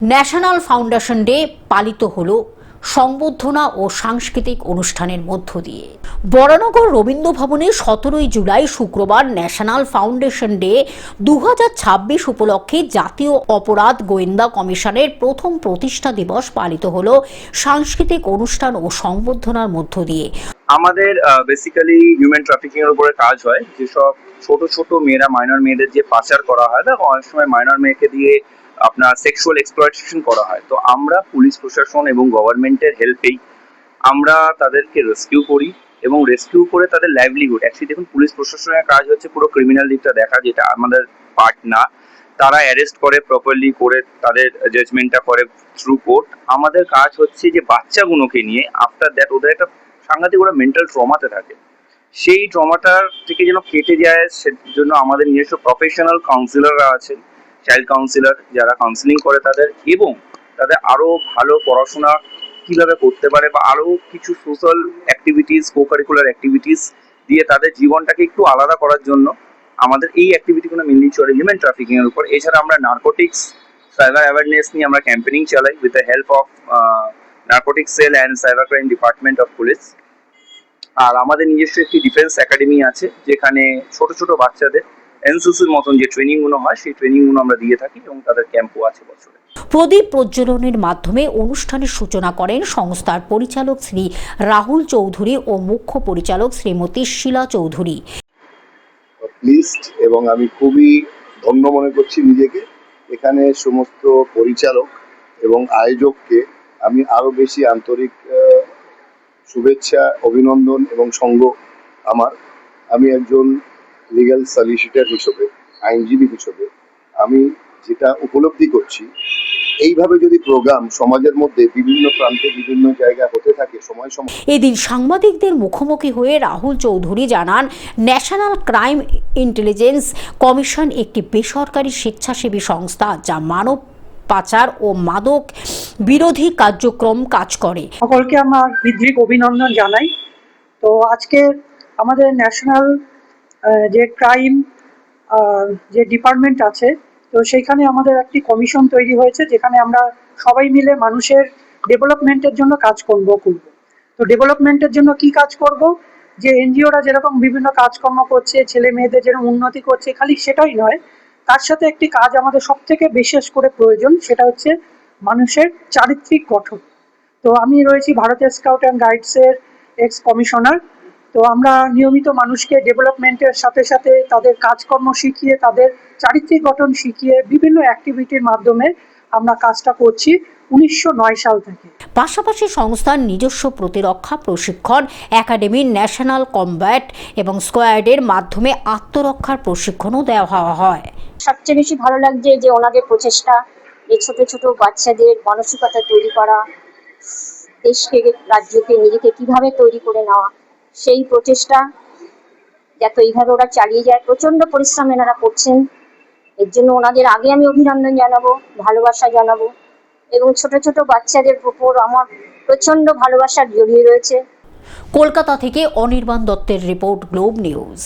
National foundation day পালিত হলো সংবর্ধনা ও সাংস্কৃতিক অনুষ্ঠানের মধ্য দিয়ে। বরানগর রবীন্দ্র ভবনে 17 জুলাই শুক্রবার ন্যাশনাল ফাউন্ডেশন ডে 2026 উপলক্ষে জাতীয় অপরাধ গোয়েন্দা কমিশনের প্রথম প্রতিষ্ঠা দিবস পালিত হলো সাংস্কৃতিক অনুষ্ঠান ও সংবর্ধনার মধ্য দিয়ে। আমাদের বেসিক্যালি হিউম্যান ট্রাফিকিং এর উপরে কাজ হয়, যেসব ছোট ছোট মেয়েরা, মাইনর মেয়েদের যে পাচার করা হয় না, অনেক সময় মাইনর মেয়েকে দিয়ে আপনার সেক্সুয়াল এক্সপ্লয়টেশন করা হয়। তো আমরা পুলিশ প্রশাসন এবং গভর্নমেন্টের হেল্পেই আমরা তাদেরকে রেস্কিউ করি এবং রেস্কিউ করে তাদের লাইভলিহুড। অ্যাকচুয়ালি দেখুন, পুলিশ প্রশাসনের কাজ হচ্ছে পুরো ক্রিমিনাল দিকটা দেখা, যেটা আমাদের পার্ট না। তারা অ্যারেস্ট করে, প্রপারলি করে তাদের জাজমেন্টটা করে থ্রু কোর্ট। আমাদের কাজ হচ্ছে যে বাচ্চাগুলোকে নিয়ে আফটার দ্যাট ওদের একটা সাংঘাতিক ওরা মেন্টাল ট্রমাতে থাকে, সেই ট্রমাটার থেকে যেন কেটে যায় সেজন্য আমাদের নিজস্ব প্রফেশনাল কাউন্সিলররা আছেন, চাইল্ড কাউন্সিলর যারা কাউন্সিলিং করে তাদের, এবং তাদের আরও ভালো পড়াশোনা কীভাবে করতে পারে বা আরও কিছু social activities, co curricular activities দিয়ে তাদের জীবনটাকে একটু আলাদা করার জন্য আমাদের এই অ্যাক্টিভিটিগুলো মেনলি চলে হিউম্যান ট্রাফিকিংয়ের উপর। এছাড়া আমরা নার্কোটিক্স সাইবার অ্যাওয়ারনেস নিয়ে আমরা ক্যাম্পেনিং চালাই with the help of narcotics cell and cyber crime department of police. আর আমাদের নিজস্ব একটি ডিফেন্স একাডেমি আছে, যেখানে ছোট ছোট বাচ্চাদের এনসিসির মতন যে ট্রেনিংগুলো হয় সেই ট্রেনিংগুলো আমরা দিয়ে থাকি এবং তাদের ক্যাম্পও আছে বছরে। প্রদীপ প্রজ্বলনের মাধ্যমে অনুষ্ঠানের সূচনা করেন সংস্থার পরিচালক শ্রী রাহুল চৌধুরী ও মুখ্য পরিচালক শ্রীমতী শীলা চৌধুরী। প্লিজড এবং আমি খুবই ধন্য মনে করছি নিজেকে। এখানে সমস্ত পরিচালক এবং আয়োজককে আমি আরো বেশি আন্তরিক শুভেচ্ছা, অভিনন্দন এবং সঙ্গ আমার। আমি একজন লিগ্যাল সলিসিটর হিসেবে, আইনজীবী হিসেবে আমি যেটা উপলব্ধি করছি, এইভাবে যদি প্রোগ্রাম সমাজের মধ্যে বিভিন্ন প্রান্তে বিভিন্ন জায়গায় হতে থাকে সময় সময়। এদিন সাংবাদিকদের মুখোমুখি হয়ে রাহুল চৌধুরী জানান, ন্যাশনাল ক্রাইম ইন্টেলিজেন্স কমিশন একটি বেসরকারি স্বেচ্ছাসেবী সংস্থা যা মানব পাচার ও মাদক বিরোধী কার্যক্রম কাজ করে। সকলকে আমার হৃদয়িক অভিনন্দন জানাই। তো আজকে আমাদের ন্যাশনাল যে ক্রাইম যে ডিপার্টমেন্ট আছে, তো সেইখানে আমাদের একটি কমিশন তৈরি হয়েছে, যেখানে আমরা সবাই মিলে মানুষের ডেভেলপমেন্টের জন্য কাজ করব। তো ডেভেলপমেন্টের জন্য কি কাজ করব, যে এনজিওরা যেরকম বিভিন্ন কাজকর্ম করছে, ছেলে মেয়েদের যেরকম উন্নতি করছে, খালি সেটাই নয়, তার সাথে একটি কাজ আমাদের সব থেকে বিশেষ করে প্রয়োজন, সেটা হচ্ছে মানুষের চারিত্রিক গঠন। তো আমি রয়েছি ভারতের স্কাউট অ্যান্ড গাইডসের এক্স কমিশনার। তো আমরা নিয়মিত মানুষকে ডেভেলপমেন্টের সাথে সাথে তাদের কাজকর্ম শিখিয়ে, তাদের চারিত্রিক গঠন শিখিয়ে বিভিন্ন অ্যাক্টিভিটির মাধ্যমে আমরা কাজটা করছি 1909 সাল থেকে। পাশাপাশি সংস্থার নিজস্ব প্রতিরক্ষা প্রশিক্ষণ একাডেমি, ন্যাশনাল কমব্যাট এবং স্কোয়াডের মাধ্যমে আত্মরক্ষার প্রশিক্ষণও দেওয়া হয়। সবচেয়ে বেশি ভালো লাগছে যে ওনাদের প্রচেষ্টা, এই ছোট ছোট বাচ্চাদের মানসিকতা তৈরি করা, দেশকে, রাজ্যকে, নিজেকে কিভাবে তৈরি করে নেওয়া, সেই প্রচেষ্টা যাতে এইভাবে ওরা চালিয়ে যায়। প্রচন্ড পরিশ্রম এনারা করছেন, এর জন্য ওনাদের আগে আমি অভিনন্দন জানাবো, ভালোবাসা জানাবো। এবং ছোট ছোট বাচ্চাদের উপর আমার প্রচন্ড ভালোবাসা জড়িয়ে রয়েছে। কলকাতা থেকে অনির্বাণ দত্তের রিপোর্ট, গ্লোব নিউজ।